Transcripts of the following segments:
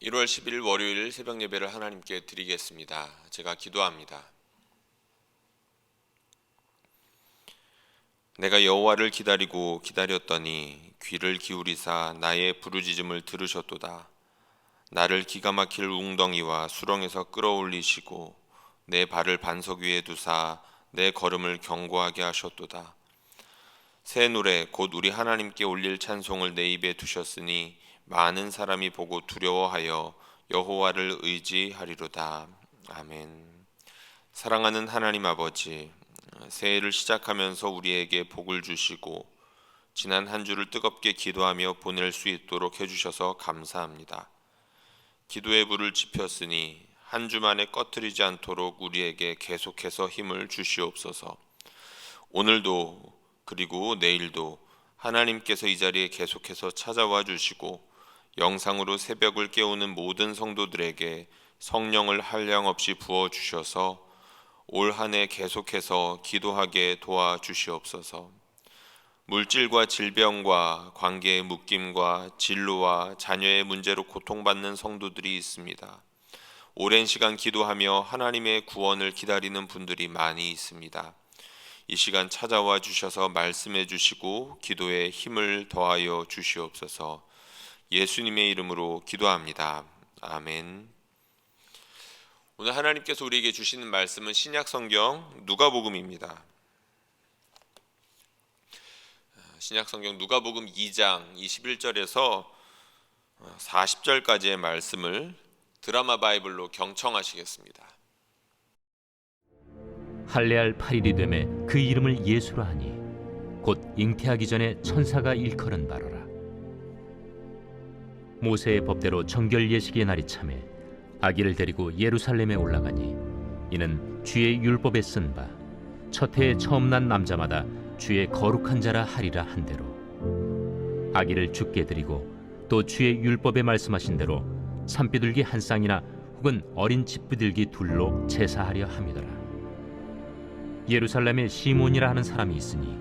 1월 10일 월요일 새벽 예배를 하나님께 드리겠습니다. 제가 기도합니다. 내가 여호와를 기다리고 기다렸더니 귀를 기울이사 나의 부르짖음을 들으셨도다. 나를 기가 막힐 웅덩이와 수렁에서 끌어올리시고 내 발을 반석 위에 두사 내 걸음을 견고하게 하셨도다. 새 노래 곧 우리 하나님께 올릴 찬송을 내 입에 두셨으니 많은 사람이 보고 두려워하여 여호와를 의지하리로다. 아멘. 사랑하는 하나님 아버지, 새해를 시작하면서 우리에게 복을 주시고 지난 한 주를 뜨겁게 기도하며 보낼 수 있도록 해주셔서 감사합니다. 기도의 불을 지폈으니 한 주만에 꺼트리지 않도록 우리에게 계속해서 힘을 주시옵소서. 오늘도 그리고 내일도 하나님께서 이 자리에 계속해서 찾아와 주시고 영상으로 새벽을 깨우는 모든 성도들에게 성령을 한량없이 부어주셔서 올 한 해 계속해서 기도하게 도와주시옵소서. 물질과 질병과 관계의 묶임과 진로와 자녀의 문제로 고통받는 성도들이 있습니다. 오랜 시간 기도하며 하나님의 구원을 기다리는 분들이 많이 있습니다. 이 시간 찾아와 주셔서 말씀해 주시고 기도에 힘을 더하여 주시옵소서. 예수님의 이름으로 기도합니다. 아멘. 오늘 하나님께서 우리에게 주시는 말씀은 신약 성경 누가복음입니다. 신약 성경 누가복음 2장 21절에서 40절까지의 말씀을 드라마 바이블로 경청하시겠습니다. 할례할 8일이 되매 그 이름을 예수라 하니 곧 잉태하기 전에 천사가 일컬은 바로라. 모세의 법대로 정결 예식의 날이 차매 아기를 데리고 예루살렘에 올라가니 이는 주의 율법에 쓴 바 첫 해에 처음 난 남자마다 주의 거룩한 자라 하리라 한 대로 아기를 죽게 드리고 또 주의 율법에 말씀하신 대로 산비둘기 한 쌍이나 혹은 어린 집비둘기 둘로 제사하려 함이더라. 예루살렘에 시몬이라 하는 사람이 있으니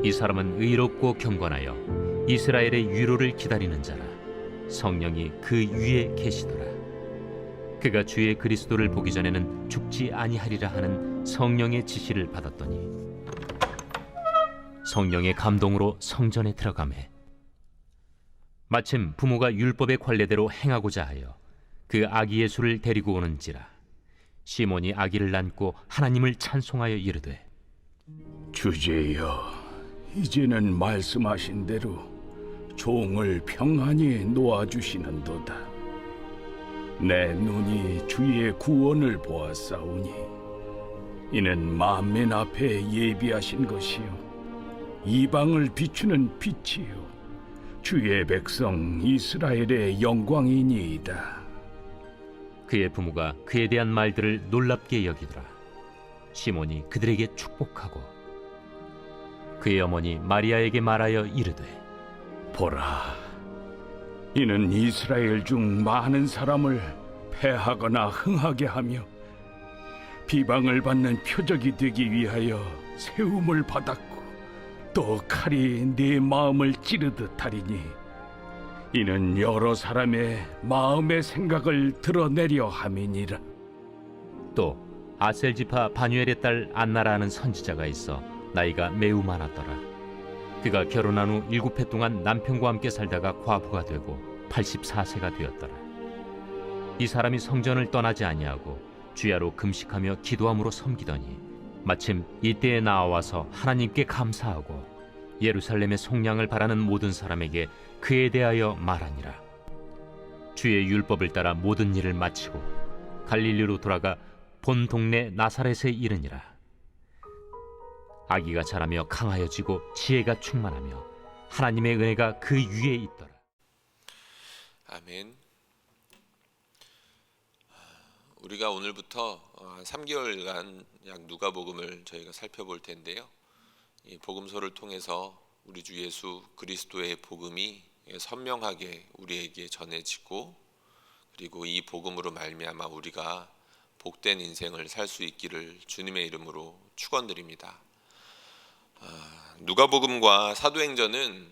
이 사람은 의롭고 경건하여 이스라엘의 위로를 기다리는 자라. 성령이 그 위에 계시더라. 그가 주의 그리스도를 보기 전에는 죽지 아니하리라 하는 성령의 지시를 받았더니 성령의 감동으로 성전에 들어가매 마침 부모가 율법의 관례대로 행하고자 하여 그 아기 예수를 데리고 오는지라. 시몬이 아기를 안고 하나님을 찬송하여 이르되 주제여, 이제는 말씀하신 대로 종을 평안히 놓아주시는도다. 내 눈이 주의 구원을 보았사오니 이는 만민 앞에 예비하신 것이요 이방을 비추는 빛이요 주의 백성 이스라엘의 영광이니이다. 그의 부모가 그에 대한 말들을 놀랍게 여기더라. 시몬이 그들에게 축복하고 그의 어머니 마리아에게 말하여 이르되 보라, 이는 이스라엘 중 많은 사람을 패하거나 흥하게 하며 비방을 받는 표적이 되기 위하여 세움을 받았고 또 칼이 네 마음을 찌르듯 하리니 이는 여러 사람의 마음의 생각을 드러내려 함이니라. 또 아셀지파 바뉴엘의 딸 안나라 하는 선지자가 있어 나이가 매우 많았더라. 그가 결혼한 후 7해 동안 남편과 함께 살다가 과부가 되고 84세가 되었더라. 이 사람이 성전을 떠나지 아니하고 주야로 금식하며 기도함으로 섬기더니 마침 이때에 나와서 하나님께 감사하고 예루살렘의 속량을 바라는 모든 사람에게 그에 대하여 말하니라. 주의 율법을 따라 모든 일을 마치고 갈릴리로 돌아가 본 동네 나사렛에 이르니라. 아기가 자라며 강하여지고 지혜가 충만하며 하나님의 은혜가 그 위에 있더라. 아멘. 우리가 오늘부터 3개월간 약 누가복음을 저희가 살펴볼 텐데요. 이 복음서를 통해서 우리 주 예수 그리스도의 복음이 선명하게 우리에게 전해지고 그리고 이 복음으로 말미암아 우리가 복된 인생을 살 수 있기를 주님의 이름으로 축원드립니다. 누가복음과 사도행전은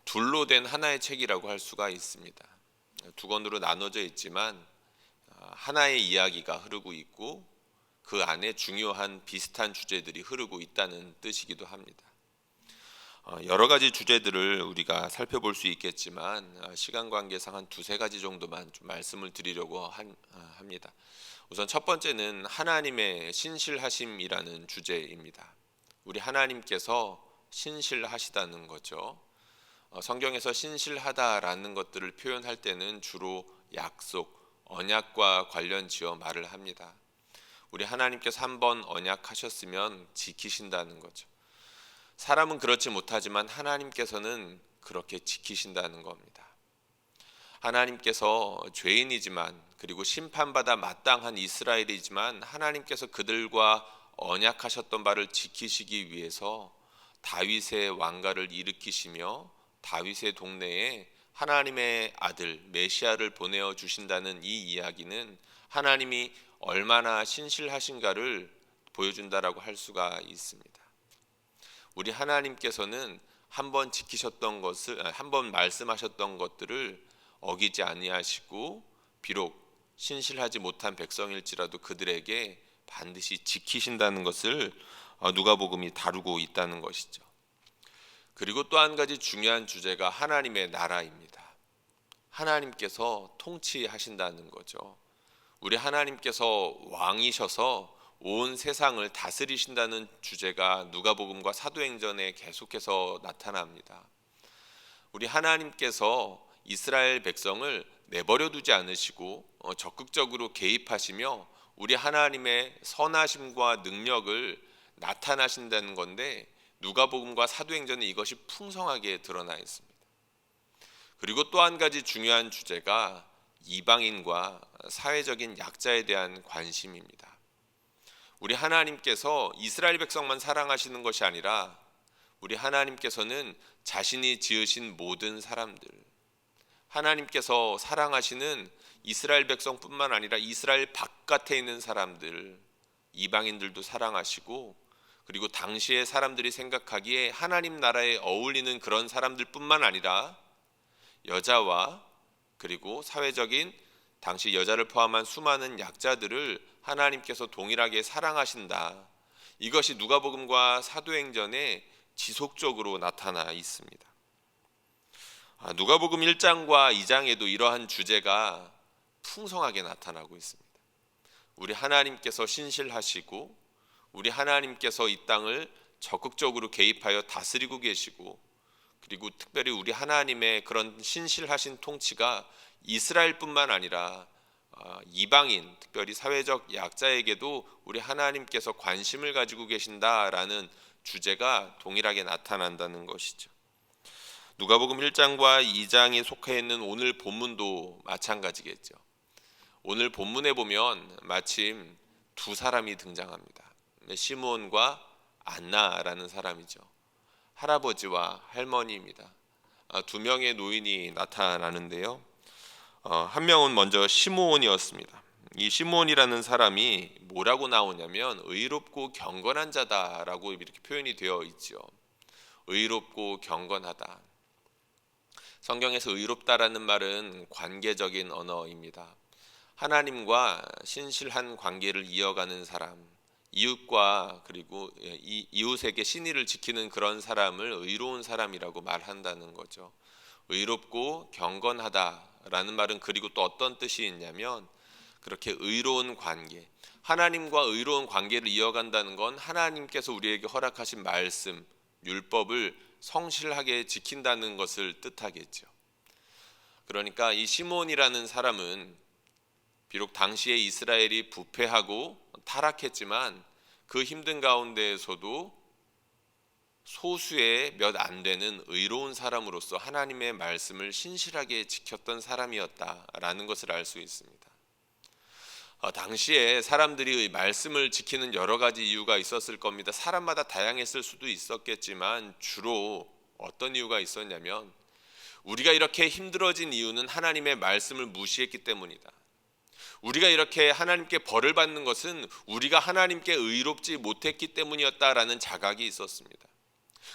둘로 된 하나의 책이라고 할 수가 있습니다. 두 권으로 나눠져 있지만 하나의 이야기가 흐르고 있고 그 안에 중요한 비슷한 주제들이 흐르고 있다는 뜻이기도 합니다. 여러 가지 주제들을 우리가 살펴볼 수 있겠지만 시간 관계상 한 두세 가지 정도만 좀 말씀을 드리려고 합니다. 우선 첫 번째는 하나님의 신실하심이라는 주제입니다. 우리 하나님께서 신실하시다는 거죠. 성경에서 신실하다라는 것들을 표현할 때는 주로 약속, 언약과 관련 지어 말을 합니다. 우리 하나님께서 한번 언약하셨으면 지키신다는 거죠. 사람은 그렇지 못하지만 하나님께서는 그렇게 지키신다는 겁니다. 하나님께서 죄인이지만 그리고 심판받아 마땅한 이스라엘이지만 하나님께서 그들과 언약하셨던 바를 지키시기 위해서 다윗의 왕가를 일으키시며 다윗의 동네에 하나님의 아들 메시아를 보내어 주신다는 이 이야기는 하나님이 얼마나 신실하신가를 보여준다라고 할 수가 있습니다. 우리 하나님께서는 한번 지키셨던 것을, 한번 말씀하셨던 것들을 어기지 아니하시고 비록 신실하지 못한 백성일지라도 그들에게 반드시 지키신다는 것을 누가복음이 다루고 있다는 것이죠. 그리고 또 한 가지 중요한 주제가 하나님의 나라입니다. 하나님께서 통치하신다는 거죠. 우리 하나님께서 왕이셔서 온 세상을 다스리신다는 주제가 누가복음과 사도행전에 계속해서 나타납니다. 우리 하나님께서 이스라엘 백성을 내버려 두지 않으시고 적극적으로 개입하시며 우리 하나님의 선하심과 능력을 나타나신다는 건데 누가복음과 사도행전에 이것이 풍성하게 드러나 있습니다. 그리고 또 한 가지 중요한 주제가 이방인과 사회적인 약자에 대한 관심입니다. 우리 하나님께서 이스라엘 백성만 사랑하시는 것이 아니라 우리 하나님께서는 자신이 지으신 모든 사람들, 하나님께서 사랑하시는 이스라엘 백성뿐만 아니라 이스라엘 바깥에 있는 사람들, 이방인들도 사랑하시고 그리고 당시에 사람들이 생각하기에 하나님 나라에 어울리는 그런 사람들뿐만 아니라 여자와 그리고 사회적인 당시 여자를 포함한 수많은 약자들을 하나님께서 동일하게 사랑하신다. 이것이 누가복음과 사도행전에 지속적으로 나타나 있습니다. 누가복음 1장과 2장에도 이러한 주제가 풍성하게 나타나고 있습니다. 우리 하나님께서 신실하시고 우리 하나님께서 이 땅을 적극적으로 개입하여 다스리고 계시고 그리고 특별히 우리 하나님의 그런 신실하신 통치가 이스라엘뿐만 아니라 이방인, 특별히 사회적 약자에게도 우리 하나님께서 관심을 가지고 계신다라는 주제가 동일하게 나타난다는 것이죠. 누가복음 1장과 2장에 속해 있는 오늘 본문도 마찬가지겠죠. 오늘 본문에 보면 마침 두 사람이 등장합니다. 시므온과 안나라는 사람이죠. 할아버지와 할머니입니다. 두 명의 노인이 나타나는데요. 한 명은 먼저 시므온이었습니다. 이 시므온이라는 사람이 뭐라고 나오냐면 의롭고 경건한 자다라고 이렇게 표현이 되어 있죠. 의롭고 경건하다. 성경에서 의롭다라는 말은 관계적인 언어입니다. 하나님과 신실한 관계를 이어가는 사람, 이웃과 그리고 이웃에게 신의를 지키는 그런 사람을 의로운 사람이라고 말한다는 거죠. 의롭고 경건하다라는 말은 그리고 또 어떤 뜻이 있냐면 그렇게 의로운 관계, 하나님과 의로운 관계를 이어간다는 건 하나님께서 우리에게 허락하신 말씀, 율법을 성실하게 지킨다는 것을 뜻하겠죠. 그러니까 이 시몬이라는 사람은 비록 당시에 이스라엘이 부패하고 타락했지만 그 힘든 가운데에서도 소수의 몇 안 되는 의로운 사람으로서 하나님의 말씀을 신실하게 지켰던 사람이었다라는 것을 알 수 있습니다. 당시에 사람들이 말씀을 지키는 여러 가지 이유가 있었을 겁니다. 사람마다 다양했을 수도 있었겠지만 주로 어떤 이유가 있었냐면 우리가 이렇게 힘들어진 이유는 하나님의 말씀을 무시했기 때문이다. 우리가 이렇게 하나님께 벌을 받는 것은 우리가 하나님께 의롭지 못했기 때문이었다라는 자각이 있었습니다.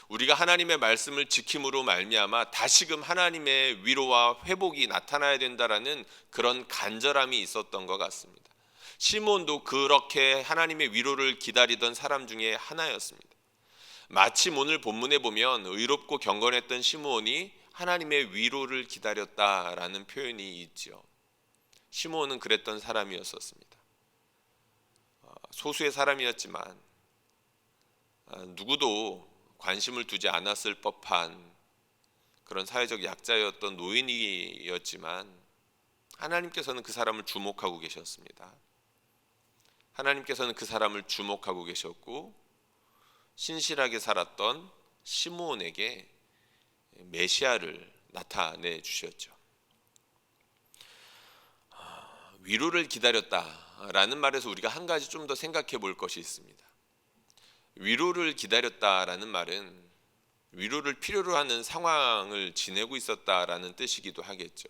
우리가 하나님의 말씀을 지킴으로 말미암아 다시금 하나님의 위로와 회복이 나타나야 된다라는 그런 간절함이 있었던 것 같습니다. 시므온도 그렇게 하나님의 위로를 기다리던 사람 중에 하나였습니다. 마침 오늘 본문에 보면 의롭고 경건했던 시므온이 하나님의 위로를 기다렸다라는 표현이 있죠. 시므온은 그랬던 사람이었었습니다. 소수의 사람이었지만 누구도 관심을 두지 않았을 법한 그런 사회적 약자였던 노인이었지만 하나님께서는 그 사람을 주목하고 계셨습니다. 하나님께서는 그 사람을 주목하고 계셨고 신실하게 살았던 시므온에게 메시아를 나타내 주셨죠. 위로를 기다렸다라는 말에서 우리가 한 가지 좀 더 생각해 볼 것이 있습니다. 위로를 기다렸다라는 말은 위로를 필요로 하는 상황을 지내고 있었다라는 뜻이기도 하겠죠.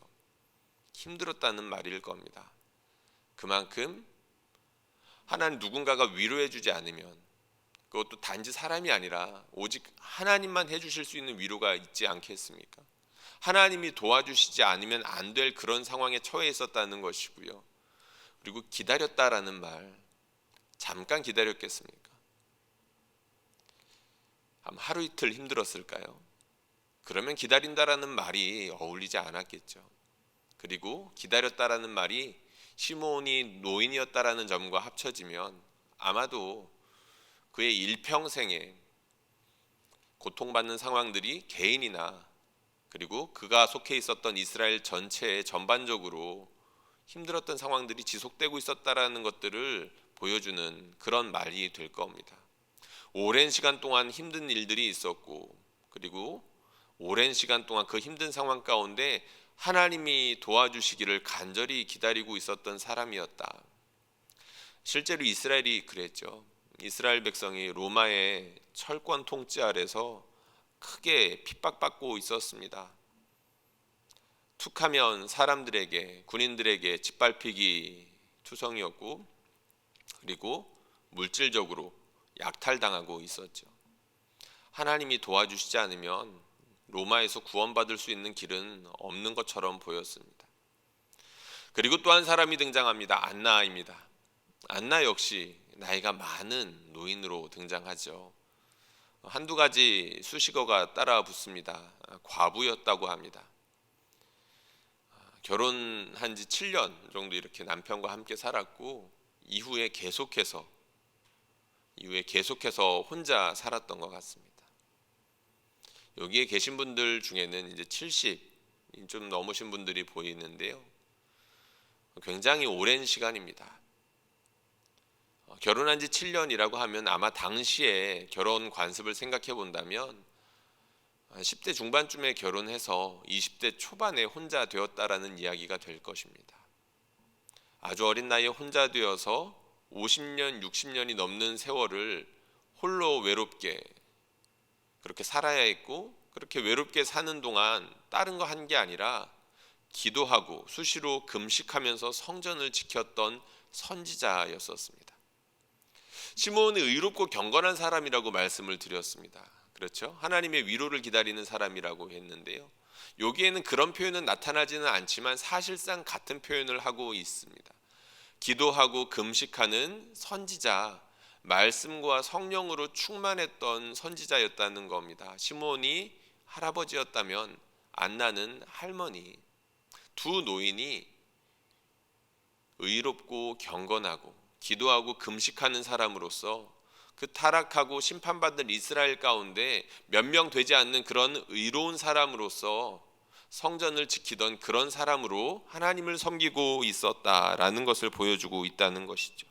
힘들었다는 말일 겁니다. 그만큼 하나님 누군가가 위로해 주지 않으면, 그것도 단지 사람이 아니라 오직 하나님만 해주실 수 있는 위로가 있지 않겠습니까? 하나님이 도와주시지 않으면 안 될 그런 상황에 처해 있었다는 것이고요. 그리고 기다렸다라는 말, 잠깐 기다렸겠습니까? 하루 이틀 힘들었을까요? 그러면 기다린다라는 말이 어울리지 않았겠죠. 그리고 기다렸다라는 말이 시므온이 노인이었다라는 점과 합쳐지면 아마도 그의 일평생에 고통받는 상황들이 개인이나 그리고 그가 속해 있었던 이스라엘 전체에 전반적으로 힘들었던 상황들이 지속되고 있었다라는 것들을 보여주는 그런 말이 될 겁니다. 오랜 시간 동안 힘든 일들이 있었고, 그리고 오랜 시간 동안 그 힘든 상황 가운데 하나님이 도와주시기를 간절히 기다리고 있었던 사람이었다. 실제로 이스라엘이 그랬죠. 이스라엘 백성이 로마의 철권 통치 아래서 크게 핍박받고 있었습니다. 툭하면 사람들에게, 군인들에게 짓밟히기 투성이었고, 그리고 물질적으로 약탈당하고 있었죠. 하나님이 도와주시지 않으면 로마에서 구원받을 수 있는 길은 없는 것처럼 보였습니다. 그리고 또 한 사람이 등장합니다. 안나입니다. 안나 역시 나이가 많은 노인으로 등장하죠. 한두 가지 수식어가 따라 붙습니다. 과부였다고 합니다. 결혼한 지 7년 정도 이렇게 남편과 함께 살았고 이후에 계속해서 혼자 살았던 것 같습니다. 여기에 계신 분들 중에는 이제 70 좀 넘으신 분들이 보이는데요. 굉장히 오랜 시간입니다. 결혼한 지 7년이라고 하면 아마 당시에 결혼 관습을 생각해 본다면 10대 중반쯤에 결혼해서 20대 초반에 혼자 되었다라는 이야기가 될 것입니다. 아주 어린 나이에 혼자 되어서 50년, 60년이 넘는 세월을 홀로 외롭게 그렇게 살아야 했고, 그렇게 외롭게 사는 동안 다른 거 한 게 아니라 기도하고 수시로 금식하면서 성전을 지켰던 선지자였었습니다. 시므온은 의롭고 경건한 사람이라고 말씀을 드렸습니다. 그렇죠? 하나님의 위로를 기다리는 사람이라고 했는데요. 여기에는 그런 표현은 나타나지는 않지만 사실상 같은 표현을 하고 있습니다. 기도하고 금식하는 선지자, 말씀과 성령으로 충만했던 선지자였다는 겁니다. 시므온이 할아버지였다면 안나는 할머니, 두 노인이 의롭고 경건하고 기도하고 금식하는 사람으로서 그 타락하고 심판받을 이스라엘 가운데 몇 명 되지 않는 그런 의로운 사람으로서 성전을 지키던 그런 사람으로 하나님을 섬기고 있었다라는 것을 보여주고 있다는 것이죠.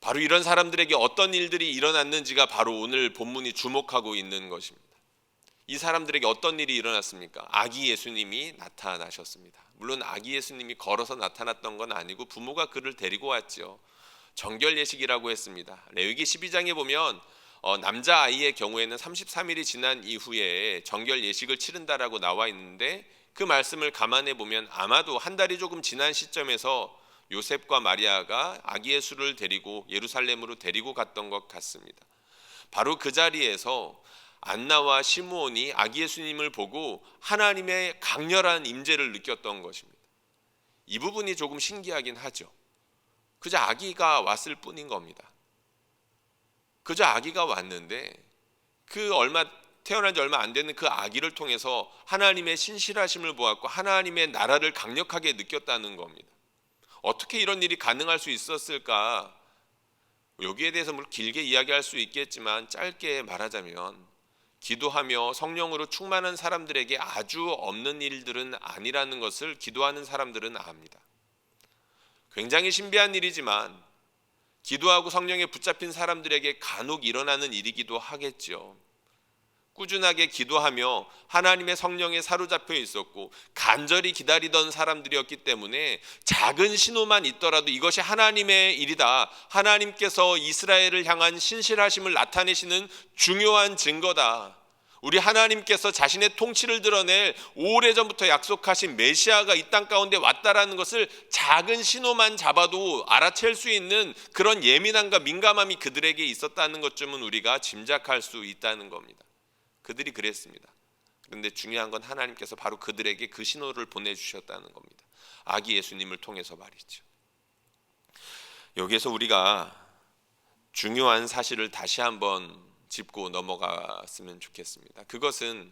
바로 이런 사람들에게 어떤 일들이 일어났는지가 바로 오늘 본문이 주목하고 있는 것입니다. 이 사람들에게 어떤 일이 일어났습니까? 아기 예수님이 나타나셨습니다. 물론 아기 예수님이 걸어서 나타났던 건 아니고 부모가 그를 데리고 왔죠. 정결 예식이라고 했습니다. 레위기 12장에 보면 남자아이의 경우에는 33일이 지난 이후에 정결 예식을 치른다라고 나와 있는데, 그 말씀을 감안해 보면 아마도 한 달이 조금 지난 시점에서 요셉과 마리아가 아기 예수를 데리고 예루살렘으로 데리고 갔던 것 같습니다. 바로 그 자리에서 안나와 시므온이 아기 예수님을 보고 하나님의 강렬한 임재를 느꼈던 것입니다. 이 부분이 조금 신기하긴 하죠. 그저 아기가 왔을 뿐인 겁니다. 그저 아기가 왔는데 태어난 지 얼마 안 되는 그 아기를 통해서 하나님의 신실하심을 보았고 하나님의 나라를 강력하게 느꼈다는 겁니다. 어떻게 이런 일이 가능할 수 있었을까? 여기에 대해서 길게 이야기할 수 있겠지만 짧게 말하자면 기도하며 성령으로 충만한 사람들에게 아주 없는 일들은 아니라는 것을 기도하는 사람들은 압니다. 굉장히 신비한 일이지만 기도하고 성령에 붙잡힌 사람들에게 간혹 일어나는 일이기도 하겠죠. 꾸준하게 기도하며 하나님의 성령에 사로잡혀 있었고 간절히 기다리던 사람들이었기 때문에 작은 신호만 있더라도 이것이 하나님의 일이다, 하나님께서 이스라엘을 향한 신실하심을 나타내시는 중요한 증거다, 우리 하나님께서 자신의 통치를 드러낼 오래전부터 약속하신 메시아가 이 땅 가운데 왔다라는 것을 작은 신호만 잡아도 알아챌 수 있는 그런 예민함과 민감함이 그들에게 있었다는 것쯤은 우리가 짐작할 수 있다는 겁니다. 그들이 그랬습니다. 그런데 중요한 건 하나님께서 바로 그들에게 그 신호를 보내주셨다는 겁니다. 아기 예수님을 통해서 말이죠. 여기에서 우리가 중요한 사실을 다시 한번 짚고 넘어갔으면 좋겠습니다. 그것은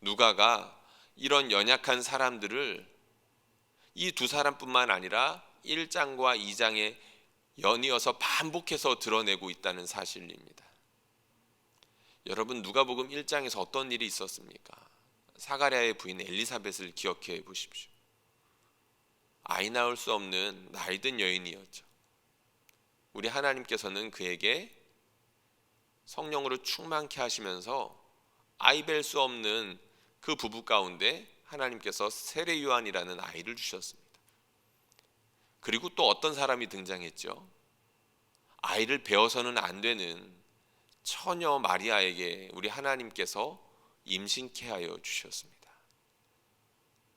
누가가 이런 연약한 사람들을 이 두 사람뿐만 아니라 1장과 2장에 연이어서 반복해서 드러내고 있다는 사실입니다. 여러분, 누가복음 1장에서 어떤 일이 있었습니까? 사가랴의 부인 엘리사벳을 기억해 보십시오. 아이 낳을 수 없는 나이든 여인이었죠. 우리 하나님께서는 그에게 성령으로 충만케 하시면서 아이 뵐 수 없는 그 부부 가운데 하나님께서 세례 요한이라는 아이를 주셨습니다. 그리고 또 어떤 사람이 등장했죠? 아이를 배워서는 안 되는 처녀 마리아에게 우리 하나님께서 임신케 하여 주셨습니다.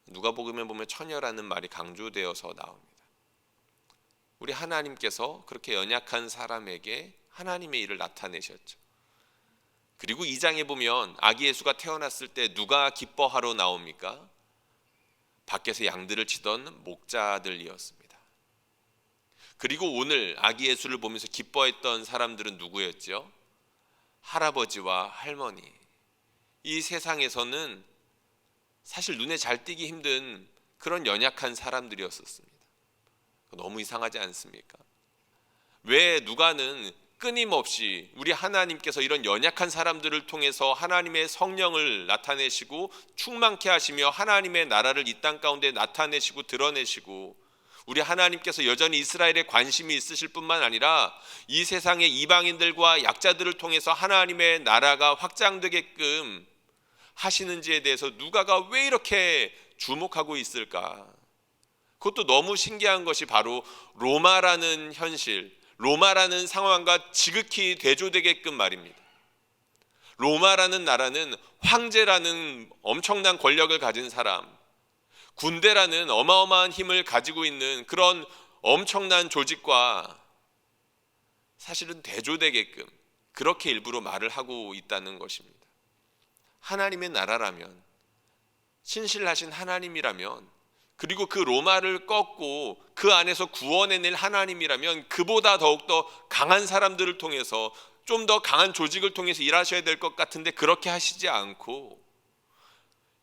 누가복음에 보면 처녀라는 말이 강조되어서 나옵니다. 우리 하나님께서 그렇게 연약한 사람에게 하나님의 일을 나타내셨죠. 그리고 2장에 보면 아기 예수가 태어났을 때 누가 기뻐하러 나옵니까? 밖에서 양들을 치던 목자들이었습니다. 그리고 오늘 아기 예수를 보면서 기뻐했던 사람들은 누구였죠? 할아버지와 할머니. 이 세상에서는 사실 눈에 잘 띄기 힘든 그런 연약한 사람들이었습니다. 너무 이상하지 않습니까? 왜 누가는 끊임없이 우리 하나님께서 이런 연약한 사람들을 통해서 하나님의 성령을 나타내시고 충만케 하시며 하나님의 나라를 이 땅 가운데 나타내시고 드러내시고 우리 하나님께서 여전히 이스라엘에 관심이 있으실 뿐만 아니라 이 세상의 이방인들과 약자들을 통해서 하나님의 나라가 확장되게끔 하시는지에 대해서 누가가 왜 이렇게 주목하고 있을까? 그것도 너무 신기한 것이 바로 로마라는 현실, 로마라는 상황과 지극히 대조되게끔 말입니다. 로마라는 나라는 황제라는 엄청난 권력을 가진 사람, 군대라는 어마어마한 힘을 가지고 있는 그런 엄청난 조직과 사실은 대조되게끔 그렇게 일부러 말을 하고 있다는 것입니다. 하나님의 나라라면, 신실하신 하나님이라면, 그리고 그 로마를 꺾고 그 안에서 구원해낼 하나님이라면 그보다 더욱더 강한 사람들을 통해서 좀 더 강한 조직을 통해서 일하셔야 될 것 같은데 그렇게 하시지 않고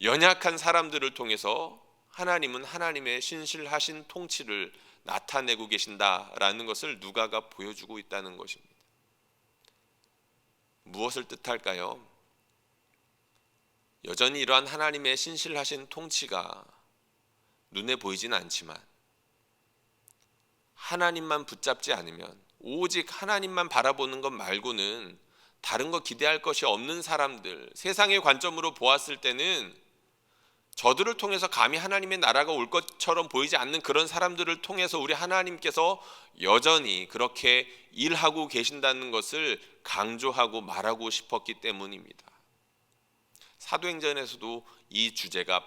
연약한 사람들을 통해서 하나님은 하나님의 신실하신 통치를 나타내고 계신다라는 것을 누가가 보여주고 있다는 것입니다. 무엇을 뜻할까요? 여전히 이러한 하나님의 신실하신 통치가 눈에 보이진 않지만 하나님만 붙잡지 않으면, 오직 하나님만 바라보는 것 말고는 다른 거 기대할 것이 없는 사람들, 세상의 관점으로 보았을 때는 저들을 통해서 감히 하나님의 나라가 올 것처럼 보이지 않는 그런 사람들을 통해서 우리 하나님께서 여전히 그렇게 일하고 계신다는 것을 강조하고 말하고 싶었기 때문입니다. 사도행전에서도 이 주제가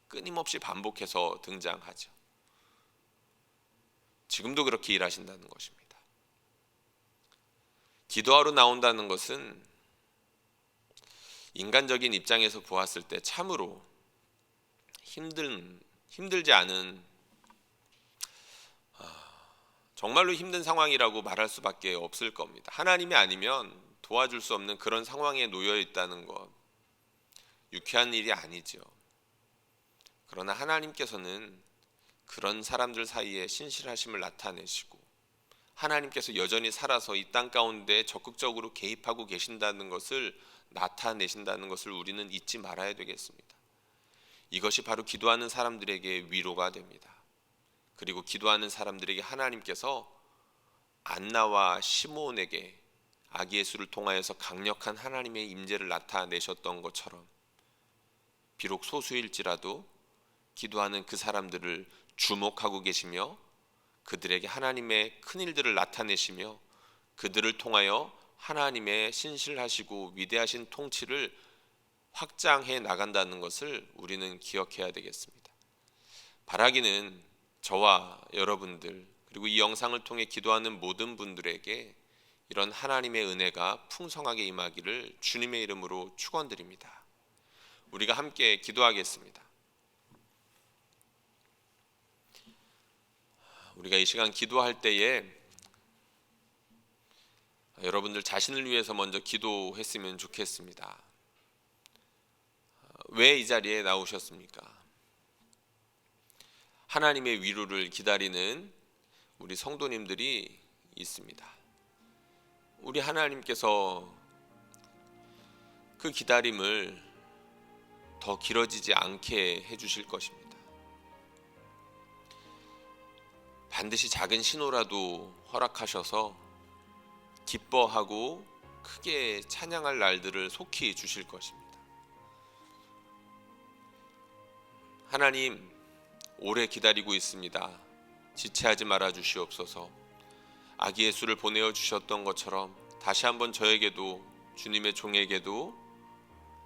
끊임없이 반복해서 등장하죠. 지금도 그렇게 일하신다는 것입니다. 기도하러 나온다는 것은 인간적인 입장에서 보았을 때 참으로 힘들지 않은, 정말로 힘든 상황이라고 말할 수밖에 없을 겁니다. 하나님이 아니면 도와줄 수 없는 그런 상황에 놓여 있다는 것, 유쾌한 일이 아니죠. 그러나 하나님께서는 그런 사람들 사이에 신실하심을 나타내시고, 하나님께서 여전히 살아서 이 땅 가운데 적극적으로 개입하고 계신다는 것을 나타내신다는 것을 우리는 잊지 말아야 되겠습니다. 이것이 바로 기도하는 사람들에게 위로가 됩니다. 그리고 기도하는 사람들에게 하나님께서 안나와 시므온에게 아기예수를 통하여서 강력한 하나님의 임재를 나타내셨던 것처럼, 비록 소수일지라도 기도하는 그 사람들을 주목하고 계시며 그들에게 하나님의 큰 일들을 나타내시며 그들을 통하여 하나님의 신실하시고 위대하신 통치를 확장해 나간다는 것을 우리는 기억해야 되겠습니다. 바라기는 저와 여러분들, 그리고 이 영상을 통해 기도하는 모든 분들에게 이런 하나님의 은혜가 풍성하게 임하기를 주님의 이름으로 축원드립니다. 우리가 함께 기도하겠습니다. 우리가 이 시간 기도할 때에 여러분들 자신을 위해서 먼저 기도했으면 좋겠습니다. 왜 이 자리에 나오셨습니까? 하나님의 위로를 기다리는 우리 성도님들이 있습니다. 우리 하나님께서 그 기다림을 더 길어지지 않게 해주실 것입니다. 반드시 작은 신호라도 허락하셔서 기뻐하고 크게 찬양할 날들을 속히 주실 것입니다. 하나님, 오래 기다리고 있습니다. 지체하지 말아 주시옵소서. 아기 예수를 보내어 주셨던 것처럼 다시 한번 저에게도, 주님의 종에게도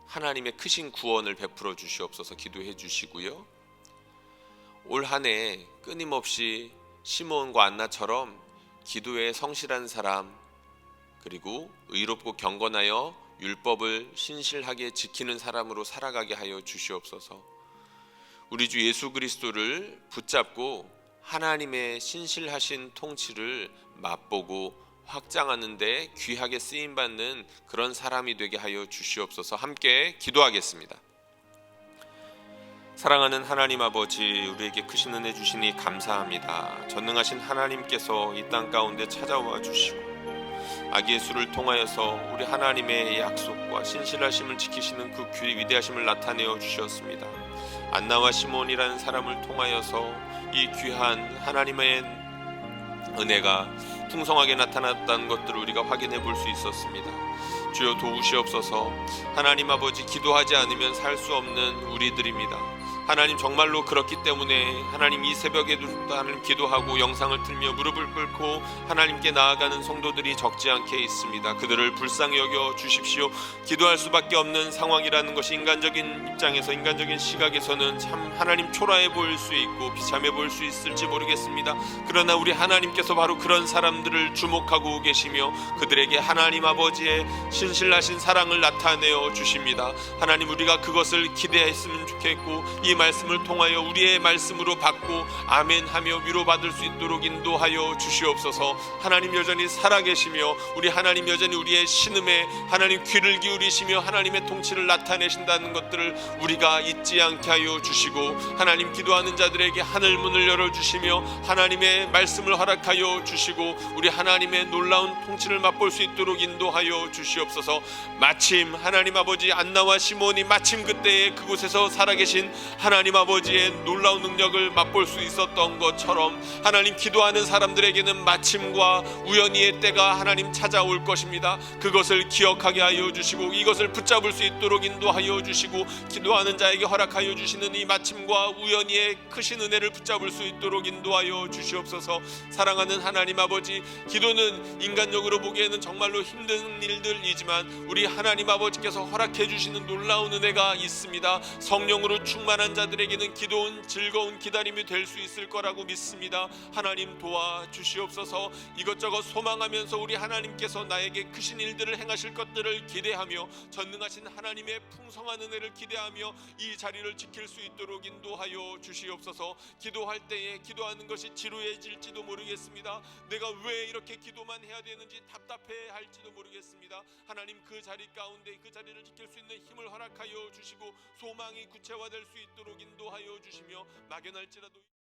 하나님의 크신 구원을 베풀어 주시옵소서 기도해 주시고요. 올 한 해 끊임없이 시므온과 안나처럼 기도에 성실한 사람, 그리고 의롭고 경건하여 율법을 신실하게 지키는 사람으로 살아가게 하여 주시옵소서. 우리 주 예수 그리스도를 붙잡고 하나님의 신실하신 통치를 맛보고 확장하는 데 귀하게 쓰임받는 그런 사람이 되게 하여 주시옵소서. 함께 기도하겠습니다. 사랑하는 하나님 아버지, 우리에게 크신 은혜 주시니 감사합니다. 전능하신 하나님께서 이 땅 가운데 찾아와 주시고 아기 예수를 통하여서 우리 하나님의 약속과 신실하심을 지키시는 그 위대하심을 나타내어 주셨습니다. 안나와 시몬이라는 사람을 통하여서 이 귀한 하나님의 은혜가 풍성하게 나타났다는 것들을 우리가 확인해 볼 수 있었습니다. 주여 도우시옵소서. 하나님 아버지, 기도하지 않으면 살 수 없는 우리들입니다. 하나님, 정말로 그렇기 때문에 하나님 이 새벽에도 하나님 기도하고 영상을 틀며 무릎을 꿇고 하나님께 나아가는 성도들이 적지 않게 있습니다. 그들을 불쌍히 여겨 주십시오. 기도할 수밖에 없는 상황이라는 것이 인간적인 입장에서, 인간적인 시각에서는 참 하나님 초라해 보일 수 있고 비참해 보일 수 있을지 모르겠습니다. 그러나 우리 하나님께서 바로 그런 사람들을 주목하고 계시며 그들에게 하나님 아버지의 신실하신 사랑을 나타내어 주십니다. 하나님, 우리가 그것을 기대했으면 좋겠고 이 말씀을 통하여 우리의 말씀으로 받고 아멘하며 위로받을 수 있도록 인도하여 주시옵소서. 하나님 여전히 살아계시며 우리 하나님 여전히 우리의 신음에 하나님 귀를 기울이시며 하나님의 통치를 나타내신다는 것들을 우리가 잊지 않게 하여 주시고, 하나님 기도하는 자들에게 하늘 문을 열어주시며 하나님의 말씀을 허락하여 주시고 우리 하나님의 놀라운 통치를 맛볼 수 있도록 인도하여 주시옵소서. 마침 하나님 아버지, 안나와 시몬이 마침 그때에 그곳에서 살아계신 하나님 아버지의 놀라운 능력을 맛볼 수 있었던 것처럼 하나님, 기도하는 사람들에게는 마침과 우연히의 때가 하나님 찾아올 것입니다. 그것을 기억하게 하여 주시고 이것을 붙잡을 수 있도록 인도하여 주시고 기도하는 자에게 허락하여 주시는 이 마침과 우연히의 크신 은혜를 붙잡을 수 있도록 인도하여 주시옵소서. 사랑하는 하나님 아버지, 기도는 인간적으로 보기에는 정말로 힘든 일들이지만 우리 하나님 아버지께서 허락해 주시는 놀라운 은혜가 있습니다. 성령으로 충만한 자들에게는 기도는 즐거운 기다림이 될 수 있을 거라고 믿습니다. 하나님 도와주시옵소서. 이것저것 소망하면서 우리 하나님께서 나에게 크신 일들을 행하실 것들을 기대하며 전능하신 하나님의 풍성한 은혜를 기대하며 이 자리를 지킬 수 있도록 인도하여 주시옵소서. 기도할 때에 기도하는 것이 지루해질지도 모르겠습니다. 내가 왜 이렇게 기도만 해야 되는지 답답해 할지도 모르겠습니다. 하나님 그 자리 가운데 그 자리를 지킬 수 있는 힘을 허락하여 주시고 소망이 구체화될 수 있도록 인도하여 주시며 막연할지라도